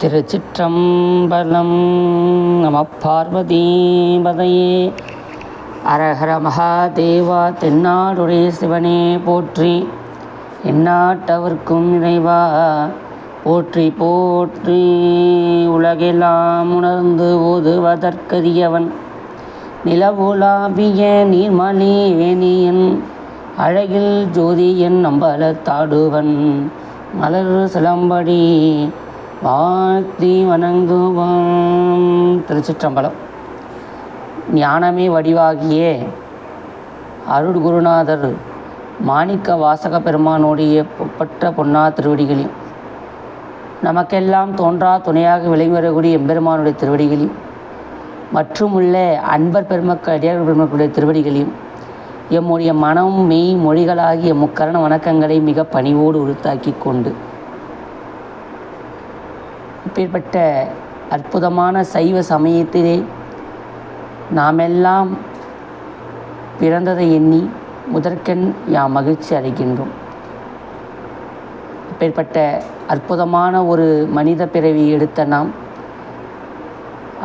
திருச்சிற்றம்பலம். நம பார்வதீபதையே. அரஹர மகாதேவா. தென்னாடுடைய சிவனே போற்றி, எந்நாட்டவர்க்கும் இறைவா போற்றி போற்றி. உலகெல்லாம் உணர்ந்து ஓதுவதற்கரியவன், நிலவுலாவிய நீர்மலி வேணியன், அழகில் ஜோதியன் அம்பலத்தாடுவன், மலர் சிலம்படி வாழ்த்தி வணங்குவான். திருச்சிற்றம்பலம். ஞானமே வடிவாகிய அருட்குருநாதர் மாணிக்க வாசக பெருமானுடைய பொற்பட்ட பொன்னா திருவடிகளையும், நமக்கெல்லாம் தோன்றா துணையாக விளங்கி வரக்கூடிய எம்பெருமானுடைய திருவடிகளையும், மற்றும் உள்ள அன்பர் பெருமக்கள் அடியார் பெருமக்களுடைய திருவடிகளையும், எம்முடைய மனம் மெய் மொழிகளாகிய முக்கரண வணக்கங்களை மிக பணிவோடு உறுத்தாக்கி கொண்டு, இப்பேற்பட்ட அற்புதமான சைவ சமயத்திலே நாமெல்லாம் பிறந்ததை எண்ணி முதற்கண் யாம் மகிழ்ச்சி அடைகின்றோம். இப்பேற்பட்ட அற்புதமான ஒரு மனித பிறவி எடுத்த நாம்,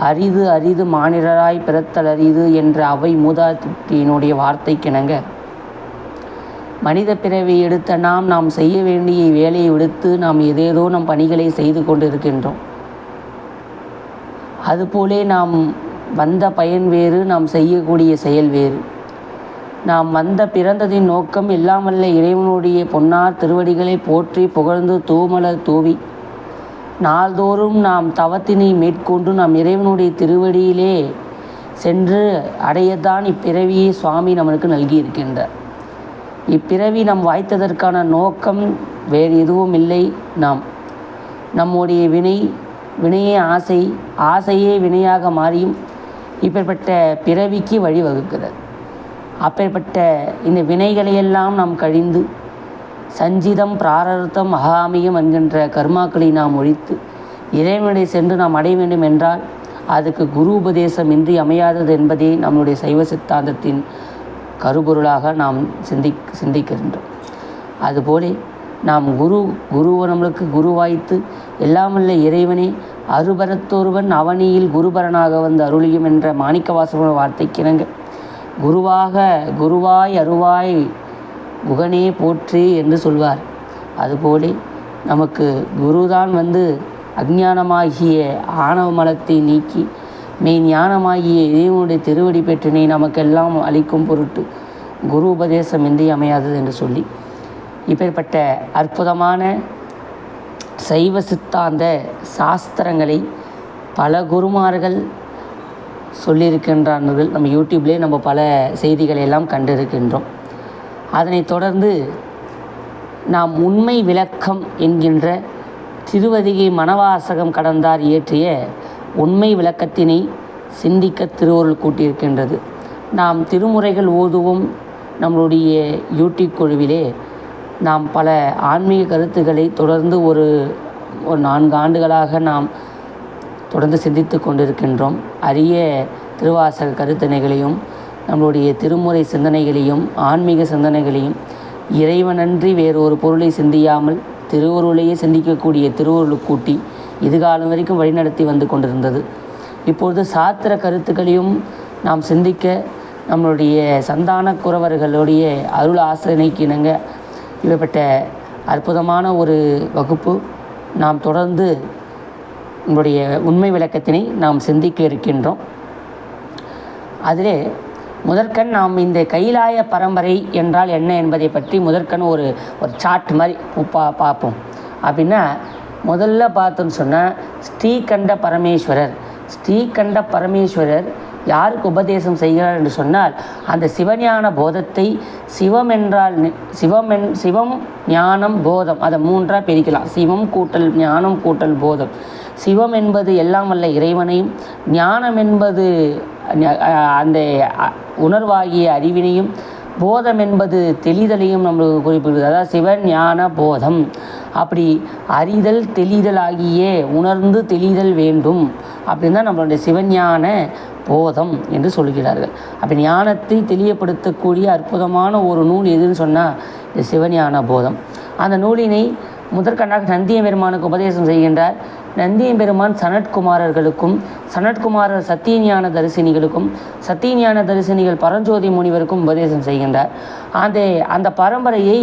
அரிது அரிது மானிடராய் பிறத்தல் அரிது என்ற அவை மூதாட்டியினுடைய வார்த்தைக்கிணங்க, மனித பிறவி எடுத்த நாம் செய்ய வேண்டிய வேலையை விடுத்து நாம் ஏதேதோ நம் பணிகளை செய்து கொண்டிருக்கின்றோம். அதுபோலே நாம் வந்த பயன் வேறு, நாம் செய்யக்கூடிய செயல் வேறு. நாம் பிறந்ததின் நோக்கம் எல்லாம் வல்ல இறைவனுடைய பொன்னார் திருவடிகளை போற்றி புகழ்ந்து தூமலர் தூவி, நாள்தோறும் நாம் தவத்தினை மேற்கொண்டு நாம் இறைவனுடைய திருவடியிலே சென்று அடையத்தான் இப்பிறவியை சுவாமி நமக்கு நல்கியிருக்கின்றார். இப்பிறவி நம் வாய்த்ததற்கான நோக்கம் வேறு எதுவும் இல்லை. நம்முடைய வினையே ஆசையே வினையாக மாறியும் இப்பேற்பட்ட பிறவிக்கு வழிவகுக்கிறது. அப்பேற்பட்ட இந்த வினைகளையெல்லாம் நாம் கழிந்து சஞ்சிதம் பிராரர்த்தம் மகாமியம் என்கின்ற கர்மாக்களை நாம் ஒழித்து இறைவனுடைய சென்று நாம் அடைய வேண்டும் என்றால் அதுக்கு குரு உபதேசம் இன்றி அமையாதது என்பதே நம்முடைய சைவ சித்தாந்தத்தின் கருபொருளாக நாம் சிந்திக்கின்றோம். அதுபோல நாம் குருவை நம்மளுக்கு குருவாய்த்து எல்லாமல்ல இறைவனே அருபரத்தொருவன் அவனியில் குருபரனாக வந்து அருளியும் என்ற மாணிக்கவாசகோட வார்த்தைக்கிணங்க, குருவாய் அருவாய் குகனே போற்றி என்று சொல்வார். அதுபோல நமக்கு குருதான் வந்து அஞ்ஞானமாகிய ஆணவ மலத்தை நீக்கி மெய் ஞானமாகிய இறைவனுடைய திருவடி பெற்றினை நமக்கெல்லாம் அளிக்கும் பொருட்டு குரு உபதேசம் இன்றி அமையாதது என்று சொல்லி, இப்பேற்பட்ட அற்புதமான சைவ சித்தாந்த சாஸ்திரங்களை பல குருமார்கள் சொல்லியிருக்கின்றார்கள். நம்ம யூடியூப்லேயே நம்ம பல செய்திகளை எல்லாம் கண்டிருக்கின்றோம். அதனைத் தொடர்ந்து நாம் உண்மை விளக்கம் என்கின்ற திருவதிகை மணவாசகம் கடந்தார் இயற்றிய உண்மை விளக்கத்தினை சிந்திக்க திருவருள் கூட்டியிருக்கின்றது. நாம் திருமுறைகள் ஓதுவோம் நம்மளுடைய யூடியூப் குழுவிலே நாம் பல ஆன்மீக கருத்துக்களை தொடர்ந்து ஒரு 4 ஆண்டுகளாக நாம் தொடர்ந்து சிந்தித்து கொண்டிருக்கின்றோம். அரிய திருவாசக கருத்தினைகளையும் நம்மளுடைய திருமுறை சிந்தனைகளையும் ஆன்மீக சிந்தனைகளையும் இறைவனன்றி வேறு ஒரு பொருளை சிந்தியாமல் திருவருளையே சிந்திக்கக்கூடிய திருவருள் கூட்டி இதுகாலம் வரைக்கும் வழிநடத்தி வந்து கொண்டிருந்தது. இப்பொழுது சாத்திர கருத்துக்களையும் நாம் சிந்திக்க நம்மளுடைய சந்தான குறவர்களுடைய அருள் ஆசிரியனைக்கு இணங்க இப்பட்ட அற்புதமான ஒரு வகுப்பு நாம் தொடர்ந்து நம்முடைய உண்மை விளக்கத்தினை நாம் சிந்திக்க இருக்கின்றோம். அதிலே முதற்கண் நாம் இந்த கைலாய பரம்பரை என்றால் என்ன என்பதை பற்றி முதற்கண் ஒரு சார்ட் மாதிரி பார்ப்போம். அப்படின்னா முதல்ல பார்த்தோன்னு சொன்னால் ஸ்ரீகண்ட பரமேஸ்வரர் யாருக்கு உபதேசம் செய்கிறார் என்று சொன்னால், அந்த சிவஞான போதத்தை சிவம் ஞானம் போதம் அதை 3ஆக பிரிக்கலாம். சிவம் கூட்டல் ஞானம் கூட்டல் போதம். சிவம் என்பது எல்லாம் வல்ல இறைவனையும், ஞானம் என்பது அந்த உணர்வாகிய அறிவினையும், போதம் என்பது தெளிதலையும் நம்மளுக்கு குறிப்பிடுவது. அதாவது சிவன் ஞான போதம். அப்படி அறிதல் தெளிதல் ஆகிய உணர்ந்து தெளிதல் வேண்டும் அப்படின்னு தான் நம்மளுடைய சிவஞான போதம் என்று சொல்கிறார்கள். அப்படி ஞானத்தை தெளியப்படுத்தக்கூடிய அற்புதமான ஒரு நூல் எதுன்னு சொன்னால் இது சிவஞான போதம். அந்த நூலினை முதற்கண்ணாக நந்திய பெருமானுக்கு உபதேசம் செய்கின்றார். நந்தியம்பெருமான் சனத்குமாரர்களுக்கும், சனத்குமாரர் சத்தியஞான தரிசினிகளுக்கும், சத்தியஞான தரிசினிகள் பரஞ்சோதி முனிவருக்கும் உபதேசம் செய்கின்றார். அந்த பரம்பரையை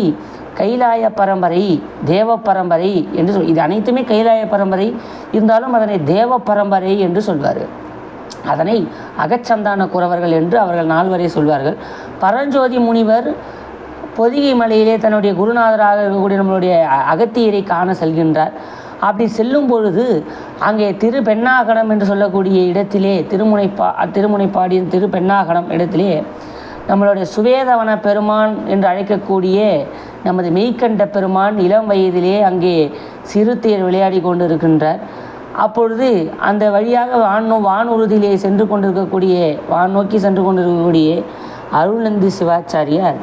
கைலாய பரம்பரை, தேவ பரம்பரை என்று இது அனைத்துமே கைலாய பரம்பரை இருந்தாலும் அதனை தேவ பரம்பரை என்று சொல்வார். அதனை அகச்சந்தான குறவர்கள் என்று அவர்கள் நால்வரை சொல்வார்கள். பரஞ்சோதி முனிவர் பொதிகை மலையிலே தன்னுடைய குருநாதராக இருக்கக்கூடிய நம்மளுடைய அகத்தியரை காண செல்கின்றார். அப்படி செல்லும் பொழுது அங்கே திருப்பெண்ணாகடம் என்று சொல்லக்கூடிய இடத்திலே திருமுனைப்பாடியின் திருப்பெண்ணாகடம் இடத்திலே நம்மளுடைய சுவேதவன பெருமான் என்று அழைக்கக்கூடிய நமது மெய்கண்ட பெருமான் இளம் வயதிலே அங்கே சிறுத்தேர் விளையாடி கொண்டு இருக்கின்றார். அப்பொழுது அந்த வழியாக வானூர்தியிலே சென்று கொண்டிருக்கக்கூடிய வான் நோக்கி சென்று கொண்டிருக்கக்கூடிய அருள்நந்தி சிவாச்சாரியார்,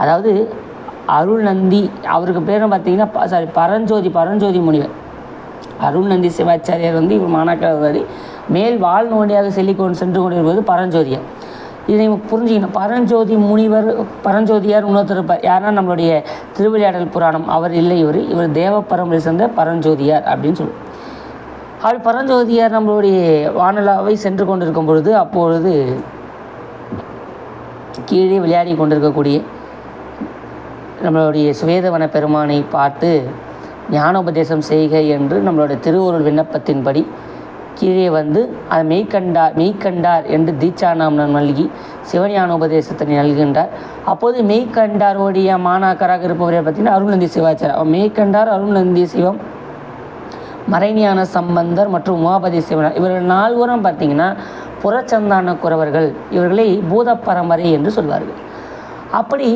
அதாவது அருள்நந்தி அவருக்கு பேரும் பார்த்தீங்கன்னா பரஞ்சோதி முனிவர். அருள்நந்தி சிவாச்சாரியார் இவர் மாணாக்கர் மேல் வாழ்நோடியாக சென்று கொண்டிருப்பது பரஞ்சோதியார். இதை புரிஞ்சுக்கணும். பரஞ்சோதியார் இன்னொருத்தர் இருப்பார். யாருன்னா நம்மளுடைய திருவிளையாடல் புராணம் அவர் இல்லை, இவர் தேவ பரம்பரை சேர்ந்த பரஞ்சோதியார் அப்படின்னு சொல்லுவோம். அப்படி பரஞ்சோதியார் நம்மளுடைய வானலாவை சென்று கொண்டிருக்கும் பொழுது அப்பொழுது கீழே விளையாடி கொண்டிருக்கக்கூடிய நம்மளுடைய சுவேதவன பெருமானை பார்த்து ஞானோபதேசம் செய்க என்று நம்மளுடைய திருவருள் விண்ணப்பத்தின்படி கீழே அதை மெய்கண்டார் என்று தீட்சாநாமம் நல்கி சிவஞான உபதேசத்தை நல்கின்றார். அப்போது மெய்கண்டாரோடைய மாணாக்கராக இருப்பவரை பார்த்திங்கன்னா அருள்நந்தி சிவாச்சாரியர். மெய்கண்டார், அருள்நந்தி சிவம், மறைஞான சம்பந்தர் மற்றும் உமாபதி சிவனார் இவர்கள் நால்வரும் பார்த்திங்கன்னா புறச்சந்தான குறவர்கள். இவர்களை பூத பரம்பரை என்று சொல்வார்கள். அப்படி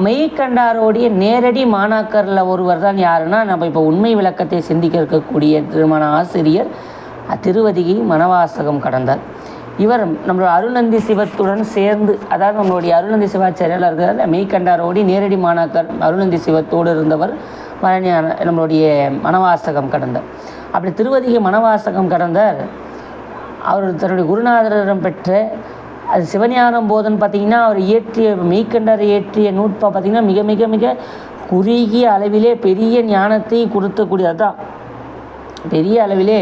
மெய்கண்டாரோடைய நேரடி மாணாக்கரில் ஒருவர் தான் யாருன்னா நம்ம இப்போ உண்மை விளக்கத்தை சிந்திக்க இருக்கக்கூடிய திருமண ஆசிரியர் திருவதிகை மணவாசகம் கடந்தார். இவர் நம்மளோட அருள்நந்தி சிவத்துடன் சேர்ந்து, அதாவது நம்மளுடைய அருள்நந்தி சிவாச்சாரியால் இருக்கிற மெய்கண்டாரோடி நேரடி மாணாக்கர் அருள்நந்தி சிவத்தோடு இருந்தவர் நம்மளுடைய மணவாசகம் கடந்தார். அப்படி திருவதிகை மணவாசகம் கடந்தார். அவர் தன்னுடைய குருநாதரிடம் பெற்ற அது சிவஞானம் போதன் பார்த்திங்கன்னா அவர் மெய்கண்டார் இயற்றிய நூற்பா பார்த்திங்கன்னா மிக மிக மிக குறுகிய அளவிலே பெரிய ஞானத்தை கொடுத்தக்கூடியது தான். பெரிய அளவிலே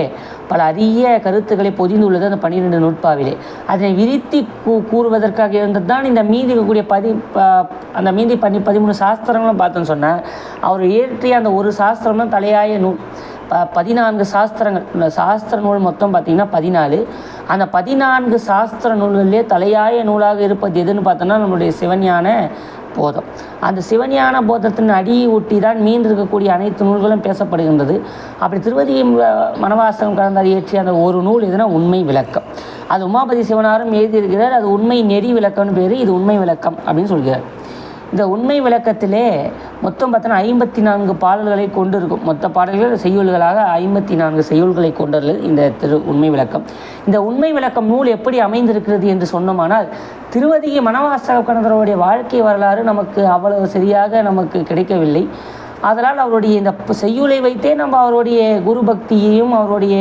பல அரிய கருத்துக்களை பொதிந்துள்ளது அந்த 12 நூற்பாவிலே. அதனை விரித்தி கூறுவதற்காக இருந்தது தான் இந்த மீதி இருக்கக்கூடிய அந்த மீதி 13 சாஸ்திரங்களும் பார்த்தோன்னு சொன்னால் அவர் இயற்றிய அந்த ஒரு சாஸ்திரம் தான் தலையாய நூல். 14 சாஸ்திரங்கள், இந்த சாஸ்திர நூல் மொத்தம் பார்த்திங்கன்னா 14. அந்த 14 சாஸ்திர நூல்களிலே தலையாய நூலாக இருப்பது எதுன்னு பார்த்தோன்னா நம்மளுடைய சிவஞான போதம். அந்த சிவஞான போதத்தின் அடியை ஒட்டி தான் மீண்டு இருக்கக்கூடிய அனைத்து நூல்களும் பேசப்படுகின்றது. அப்படி திருவதிகை மணவாசகம் கடந்தார் இயற்றிய அந்த ஒரு நூல் எதுனா உண்மை விளக்கம். அது உமாபதி சிவனாரும் எழுதியிருக்கிறார். அது உண்மை நெறி விளக்கம்னு பேர். இது உண்மை விளக்கம் அப்படின்னு சொல்கிறார். இந்த உண்மை விளக்கத்திலே மொத்தம் பார்த்தோன்னா 54 பாடல்களை கொண்டு இருக்கும். மொத்த பாடல்கள் செய்யுள்களாக 54 செய்யுள்களை கொண்டுள்ளது இந்த உண்மை விளக்கம். இந்த உண்மை விளக்கம் நூல் எப்படி அமைந்திருக்கிறது என்று சொன்னோமானால், திருவதிகை மணவாசக கடந்தவருடைய வாழ்க்கை வரலாறு நமக்கு அவ்வளவு சரியாக நமக்கு கிடைக்கவில்லை. அதனால் அவருடைய இந்த செய்யுளை வைத்தே நம்ம அவருடைய குரு பக்தியையும் அவருடைய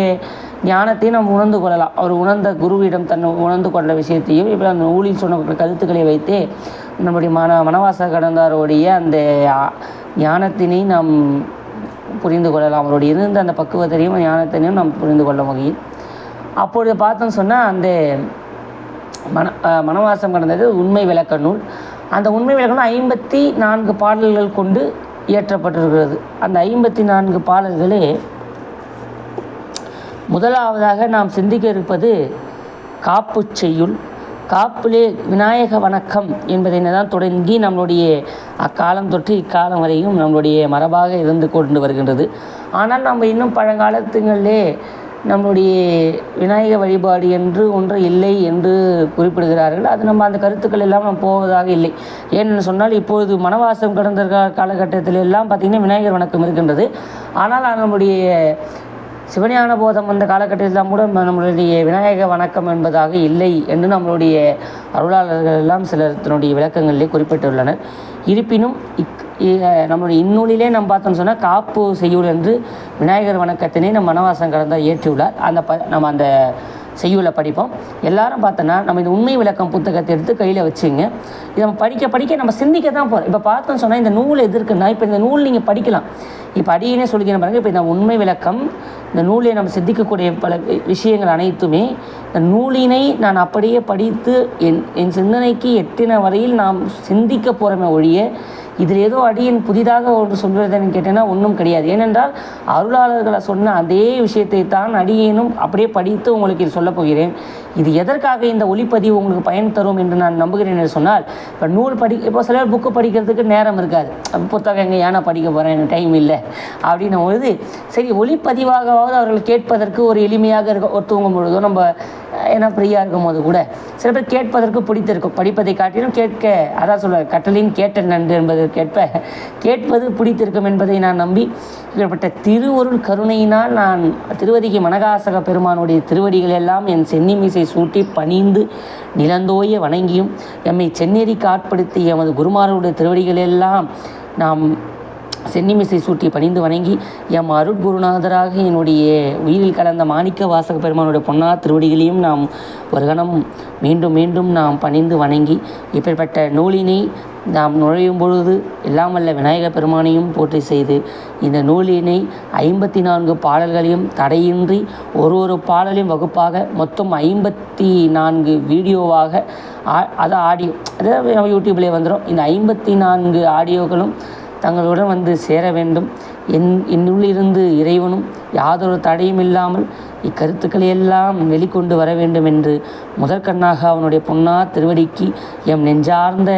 ஞானத்தையும் நம்ம உணர்ந்து கொள்ளலாம். அவர் உணர்ந்த குருவிடம் தன்னை உணர்ந்து கொண்ட விஷயத்தையும் இப்போ அந்த நூலில் சொன்ன கருத்துக்களை வைத்தே நம்முடைய மணவாசக கடந்தாருடைய அந்த ஞானத்தினை நாம் புரிந்து கொள்ளலாம். அவருடைய இருந்த அந்த பக்குவத்தையும் ஞானத்தினையும் நாம் புரிந்து கொள்ளும் வகையில் அப்பொழுது பார்த்தோன்னு சொன்னால் அந்த மணவாசம் கடந்தது உண்மை விளக்க நூல். அந்த உண்மை விளக்க நூல் 54 பாடல்கள் கொண்டு இயற்றப்பட்டிருக்கிறது. அந்த 54 பாடல்களே முதலாவதாக நாம் சிந்திக்க இருப்பது காப்பு செய்யுள். காப்பிலே விநாயக வணக்கம் என்பதை தான் தொடங்கி நம்மளுடைய அக்காலம் தொற்று இக்காலம் வரையும் நம்மளுடைய மரபாக இருந்து கொண்டு வருகின்றது. ஆனால் நம்ம இன்னும் பழங்காலத்துங்களிலே நம்மளுடைய விநாயக வழிபாடு என்று ஒன்று இல்லை என்று குறிப்பிடுகிறார்கள். அது நம்ம அந்த கருத்துக்கள் எல்லாம் நம்ம போவதாக இல்லை. ஏன்னு சொன்னால் இப்பொழுது மணவாசம் கடந்த காலகட்டத்தில் எல்லாம் பார்த்திங்கன்னா விநாயகர் வணக்கம் இருக்கின்றது. ஆனால் நம்முடைய சிவஞான போதம் அந்த காலகட்டத்தில் கூட நம்மளுடைய விநாயக வணக்கம் என்பதாக இல்லை என்று நம்மளுடைய அருளாளர்கள் எல்லாம் சிலர் தன்னுடைய விளக்கங்களிலே குறிப்பிட்டுள்ளனர். இருப்பினும் நம்மளுடைய இந்நூலிலே நம்ம பார்த்தோம்னு சொன்னால் காப்பு செய்யுள் என்று விநாயகர் வணக்கத்தினை நம் மணவாசம் கடந்தார் இயற்றியுள்ளார். நம்ம அந்த செய்யுளை படிப்போம். எல்லாரும் பார்த்தோன்னா நம்ம இந்த உண்மை விளக்கம் புத்தகத்தை எடுத்து கையில் வச்சுங்க. இதை நம்ம படிக்க நம்ம சிந்திக்க தான் போகிறோம். இப்போ பார்த்தோன்னு சொன்னால் இந்த நூல் எது இருக்குன்னா, இப்போ இந்த நூல் நீங்கள் படிக்கலாம். இப்போ அடியேனே சொல்லிக்கிறேன் பாருங்கள். இப்போ இந்த உண்மை விளக்கம், இந்த நூலை நம்ம சிந்திக்கக்கூடிய பல விஷயங்கள் அனைத்துமே இந்த நூலினை நான் அப்படியே படித்து என் சிந்தனைக்கு எட்டின வரையில் நாம் சிந்திக்க போகிறோமே ஒழிய இதில் ஏதோ அடியேன் புதிதாக ஒன்று சொல்வதுன்னு கேட்டேன்னா ஒன்றும் கிடையாது. ஏனென்றால் அருளாளர்களை சொன்ன அதே விஷயத்தை தான் அடியேனும் அப்படியே படித்து உங்களுக்கு இது சொல்லப் போகிறேன். இது எதற்காக இந்த ஒளிப்பதிவு உங்களுக்கு பயன் தரும் என்று நான் நம்புகிறேன் என்று சொன்னால், இப்போ நூல் இப்போ சில பேர் புக்கு படிக்கிறதுக்கு நேரம் இருக்காது. புத்தகம் எங்கே ஏன்னா படிக்க போகிறேன், எனக்கு டைம் இல்லை அப்படின்னும் பொழுது சரி ஒளிப்பதிவாகவாவது அவர்கள் கேட்பதற்கு ஒரு எளிமையாக இருக்க ஒரு தூங்கும் பொழுதோ நம்ம ஏன்னா ஃப்ரீயாக இருக்கும் போது கூட சில பேர் கேட்பதற்கு பிடித்திருக்கும். படிப்பதை காட்டிலும் கேட்க அதான் சொல்லுவார், கட்டளையின் கேட்ட நன்று என்பது கேட்பது பிடித்திருக்கும் என்பதை நான் நம்பி இப்படிப்பட்ட திருவருள் கருணையினால் நான் திருவதிகை மனகாசக பெருமானுடைய திருவடிகள் எல்லாம் என் சென்னிமிசை சூட்டி பணிந்து நிலந்தோய வணங்கியும் எம்மை செந்நெறிக்கு ஆட்படுத்தி எமது குருமாருடைய திருவடிகள் எல்லாம் நாம் சென்னிமிசை சூட்டி பணிந்து வணங்கி எம் அருட்குருநாதராக என்னுடைய உயிரில் கலந்த மாணிக்க வாசக பெருமானுடைய பொன்னார் திருவடிகளையும் நாம் ஒரு கணம் மீண்டும் மீண்டும் நாம் பணிந்து வணங்கி இப்படிப்பட்ட நூலினை நாம் நுழையும் பொழுது எல்லாம் வல்ல விநாயக பெருமானையும் போற்றி செய்து இந்த நூலினை 54 பாடல்களையும் தடையின்றி ஒரு பாடலையும் வகுப்பாக மொத்தம் 54 வீடியோவாக அது ஆடியோ அதாவது நம்ம யூடியூப்லேயே வந்துடும். இந்த 54 ஆடியோக்களும் தங்களுடன் வந்து சேர வேண்டும். என்னுள்ளிருந்து இறைவனும் யாதொரு தடையும் இல்லாமல் இக்கருத்துக்களை வெளிக்கொண்டு வர வேண்டும் என்று முதற்கண்ணாக அவனுடைய பொன்னார் திருவடிக்கு எம் நெஞ்சார்ந்த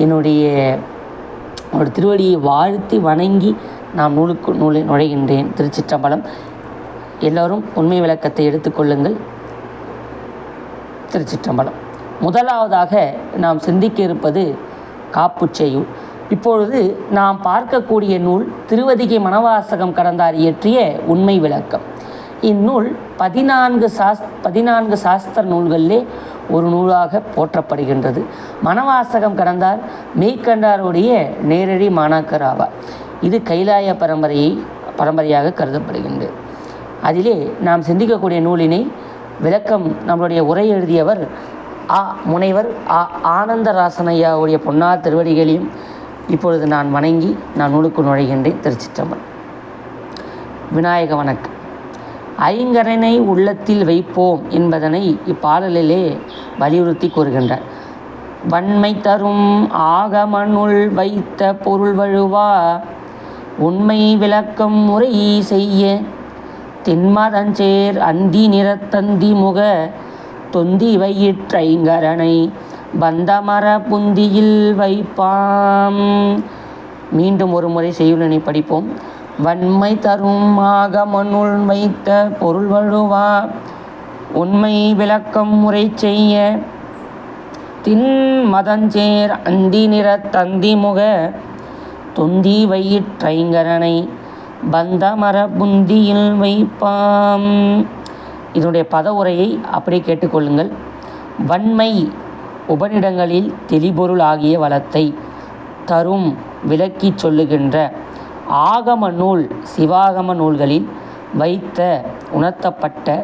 என்னுடைய திருவடியை வாழ்த்தி வணங்கி நாம் நூலை நுழைகின்றேன். திருச்சிற்றம்பலம். எல்லோரும் உண்மை விளக்கத்தை எடுத்துக்கொள்ளுங்கள். திருச்சிற்றம்பலம். முதலாவதாக நாம் சிந்திக்க இருப்பது காப்புச்செய்யுள். இப்பொழுது நாம் பார்க்கக்கூடிய நூல் திருவதிகை மனவாசகம் கடந்தார் இயற்றிய உண்மை விளக்கம். இந்நூல் 14 சாஸ்திர நூல்களிலே ஒரு நூலாக போற்றப்படுகின்றது. மனவாசகம் கடந்தார் மெய்கண்டாருடைய நேரடி மாணாக்கர் ஆவார். இது கைலாய பரம்பரையாக கருதப்படுகின்றது. அதிலே நாம் சிந்திக்கக்கூடிய நூலினை விளக்கம் நம்மளுடைய உரை எழுதியவர் முனைவர் ஆனந்தராசனையாவுடைய பொன்னார் திருவடிகளையும் இப்பொழுது நான் வணங்கி நான் நூலுக்கு நுழைகின்றேன். திருச்சிற்றம்பலம். விநாயக வணக்கம். ஐங்கரனை உள்ளத்தில் வைப்போம் என்பதனை இப்பாடலிலே வலியுறுத்தி கூறுகின்றார். வன்மை தரும் ஆகமனுள் வைத்த பொருள் வழுவா உண்மை விளக்கம் முறை செய்ய திண்மதஞ்சேர் அந்தி நிறத்தந்தி முக தொந்தி வயிற்றைங்கரனை பந்தமர புந்தியில் வைப்பாம். மீண்டும் ஒரு முறை செய்யுளினை படிப்போம். வன்மை தரும் ஆகமனுள் வைத்த பொருள் வழுவா உண்மை விளக்கம் முறை செய்ய திண்மதஞ்சேர் அந்தி நிறத்தந்தி முக தொந்தி வயிற்றைங்கரனை பந்தமர புந்தியில் வைப்பாம். இதனுடைய பத உரையை அப்படியே கேட்டுக்கொள்ளுங்கள். வன்மை உபநிடங்களில் தெளிபொருள் ஆகிய வளத்தை தரும் விளக்கி சொல்லுகின்ற ஆகம நூல் சிவாகம நூல்களில் வைத்த உணர்த்தப்பட்ட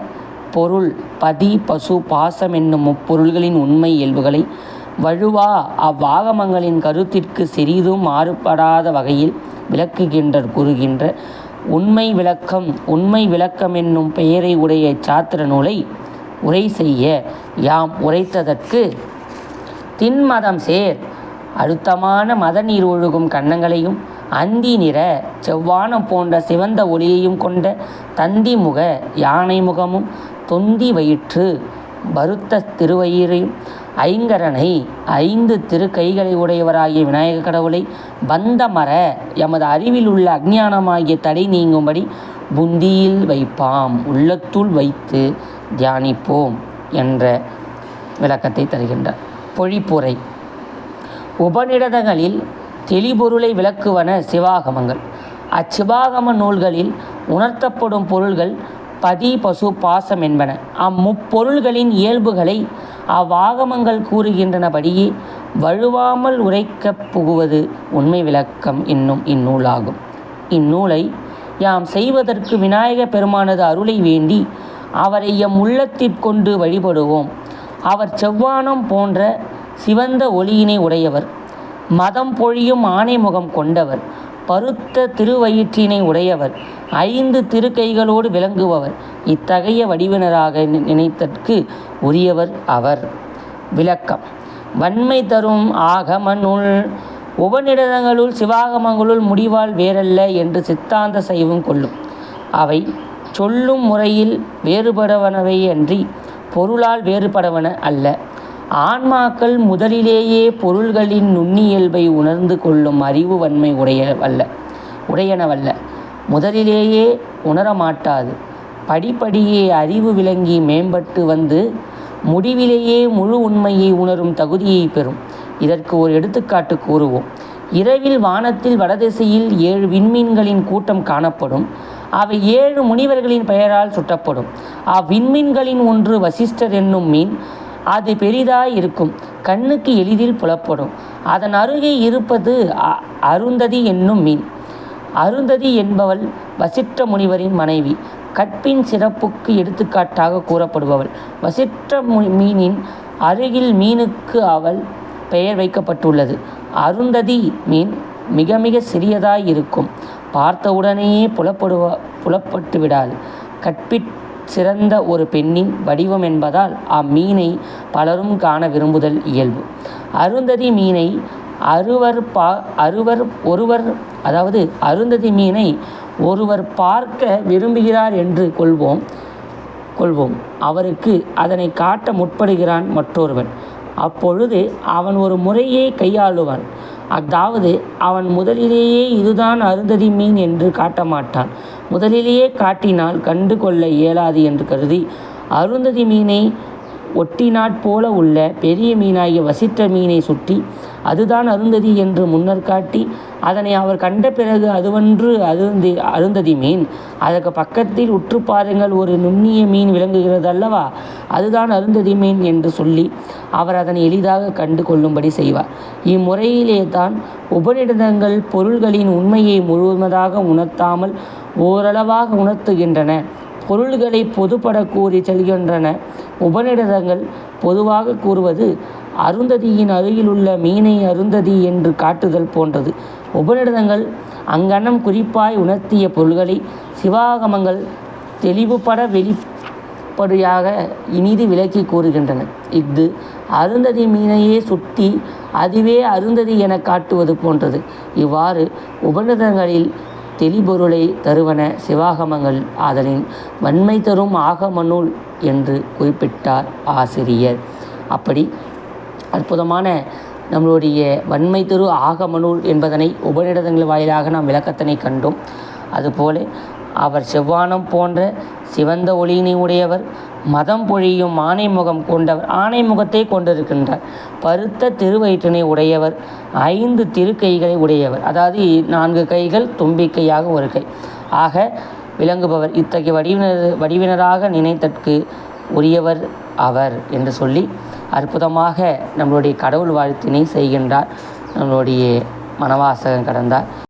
பொருள் பதி பசு பாசம் என்னும் முப்பொருள்களின் உண்மை இயல்புகளை வழுவா அவ்வாகமங்களின் கருத்திற்கு சிறிதும் மாறுபடாத வகையில் கூறுகின்ற உண்மை விளக்கம் என்னும் பெயரை உடைய சாத்திர நூலை உரை செய்ய யாம் உரைத்ததற்கு திண்மதம் சேர் அழுத்தமான மத நீர் ஒழுகும் கன்னங்களையும் அந்தி நிற செவ்வானம் போன்ற சிவந்த ஒளியையும் கொண்ட தந்தி முக யானை முகமும் தொந்தி வயிற்று பருத்த திருவயிறையும் ஐங்கரனை 5 திருக்கைகளை உடையவராகிய விநாயக கடவுளை பந்தமர எமது அறிவில் உள்ள அஞ்ஞானமாகிய தடை நீங்கும்படி புந்தியில் வைப்பாம் உள்ளத்துள் வைத்து தியானிப்போம் என்ற விளக்கத்தை தருகின்றார். பொழிப்புரை. உபநிடதங்களில் தெளிபொருளை விளக்குவன சிவாகமங்கள். அச்சிவாகம நூல்களில் உணர்த்தப்படும் பொருள்கள் பதி பசு பாசம் என்பன. அம்முப்பொருள்களின் இயல்புகளை அவ்வாகமங்கள் கூறுகின்றனபடியே வழுவாமல் உரைக்கப் புகுவது உண்மை விளக்கம் என்னும் இந்நூலாகும். இந்நூலை யாம் செய்வதற்கு விநாயக பெருமானது அருளை வேண்டி அவரை எம் உள்ளத்திற்கொண்டு வழிபடுவோம். அவர் செவ்வானம் போன்ற சிவந்த ஒளியினை உடையவர், மதம் பொழியும் ஆணைமுகம் கொண்டவர், பருத்த திருவயிற்றினை உடையவர், 5 திருக்கைகளோடு விளங்குபவர். இத்தகைய வடிவினராக நினைத்தற்கு உரியவர் அவர். விளக்கம். வன்மை தரும் ஆகமனுள் உபநிடதங்களுள் சிவாகமங்களுள் முடிவால் வேறல்ல என்று சித்தாந்த சைவம் கொள்ளும். அவை சொல்லும் முறையில் வேறுபடவனவை அன்றி பொருளால் வேறுபடவன அல்ல. ஆன்மாக்கள் முதலிலேயே பொருள்களின் நுண்ணியல்பை உணர்ந்து கொள்ளும் அறிவு வன்மை உடையனவல்ல. முதலிலேயே உணரமாட்டாது. படிப்படியே அறிவு விளங்கி மேம்பட்டு வந்து முடிவிலேயே முழு உண்மையை உணரும் தகுதியை பெறும். இதற்கு ஒரு எடுத்துக்காட்டு கூறுவோம். இரவில் வானத்தில் வடதிசையில் 7 விண்மீன்களின் கூட்டம் காணப்படும். அவை 7 முனிவர்களின் பெயரால் சுட்டப்படும். அவ்விண்மீன்களின் ஒன்று வசிஷ்டர் என்னும் மீன். அது பெரிதாய் இருக்கும், கண்ணுக்கு எளிதில் புலப்படும். அதன் அருகே இருப்பது அருந்ததி என்னும் மீன். அருந்ததி என்பவள் வசிஷ்ட முனிவரின் மனைவி, கற்பின் சிறப்புக்கு எடுத்துக்காட்டாக கூறப்படுபவள். வசிஷ்ட மீனின் அருகில் மீனுக்கு அவள் பெயர் வைக்கப்பட்டுள்ளது. அருந்ததி மீன் மிக மிக சிறியதாய் இருக்கும், பார்த்தவுடனேயே புலப்பட்டு விடாது. கற்பிற் சிறந்த ஒரு பெண்ணின் வடிவம் என்பதால் அம்மீனை பலரும் காண விரும்புதல் இயல்பு. அருந்ததி மீனை அருந்ததி மீனை ஒருவர் பார்க்க விரும்புகிறார் என்று கொள்வோம். அவருக்கு அதனை காட்ட முற்படுகிறான் மற்றொருவன். அப்பொழுது அவன் ஒரு முறையை கையாளுவான். அதாவது அவன் முதலிலேயே இதுதான் அருந்ததி மீன் என்று காட்ட மாட்டான். முதலிலேயே காட்டினால் கண்டு கொள்ள இயலாது என்று கருதி அருந்ததி மீனை ஒட்டினாற்போல உள்ள பெரிய மீனாகிய வசிஷ்ட மீனை சுட்டி அதுதான் அருந்ததி என்று முன்னர் காட்டி அதனை அவர் கண்ட பிறகு அதுவன்று அருந்ததி மீன், அதற்கு பக்கத்தில் உற்று பாருங்கள், ஒரு நுண்ணிய மீன் விளங்குகிறது அல்லவா, அதுதான் அருந்ததி மீன் என்று சொல்லி அவர் அதனை எளிதாக கண்டு கொள்ளும்படி செய்வார். இம்முறையிலே தான் உபநிடதங்கள் பொருள்களின் உண்மையை முழுவதாக உணர்த்தாமல் ஓரளவாக உணர்த்துகின்றன. பொருள்களை பொதுப்பட கூறி செல்கின்றன. உபநிடதங்கள் பொதுவாக கூறுவது அருந்ததியின் அருகிலுள்ள மீனை அருந்ததி என்று காட்டுதல் போன்றது. உபநிடதங்கள் அங்கனம் குறிப்பாய் உணர்த்திய பொருள்களை சிவாகமங்கள் தெளிவுபட வெளிப்படையாக இனிது விளக்கி கூறுகின்றன. இஃது அருந்ததி மீனையே சுட்டி அதுவே அருந்ததி என காட்டுவது போன்றது. இவ்வாறு உபநிடதங்களில் தெளிபொருளை தருவன சிவாகமங்கள். ஆதலின் வன்மை தரும் ஆகமநூல் என்று குறிப்பிட்டார் ஆசிரியர். அப்படி அற்புதமான நம்மளுடைய வன்மை தரு ஆகமநூல் என்பதனை உபநிடதங்கள் வாயிலாக நாம் விளக்கத்தினை கண்டோம். அதுபோல அவர் செவ்வானம் போன்ற சிவந்த ஒளியினை உடையவர், மதம் பொழியும் ஆணைமுகம் கொண்டவர், ஆணைமுகத்தை கொண்டிருக்கின்றார், பருத்த திருவயிற்றினை உடையவர், 5 திருக்கைகளை உடையவர், அதாவது 4 கைகள் தும்பிக்கையாக ஒரு கை ஆக விளங்குபவர். இத்தகைய வடிவினராக நினைத்தற்கு உரியவர் அவர் என்று சொல்லி அற்புதமாக நம்மளுடைய கடவுள் வாழ்த்தினை செய்கின்றார் நம்மளுடைய மனவாசகன் கடந்தார்.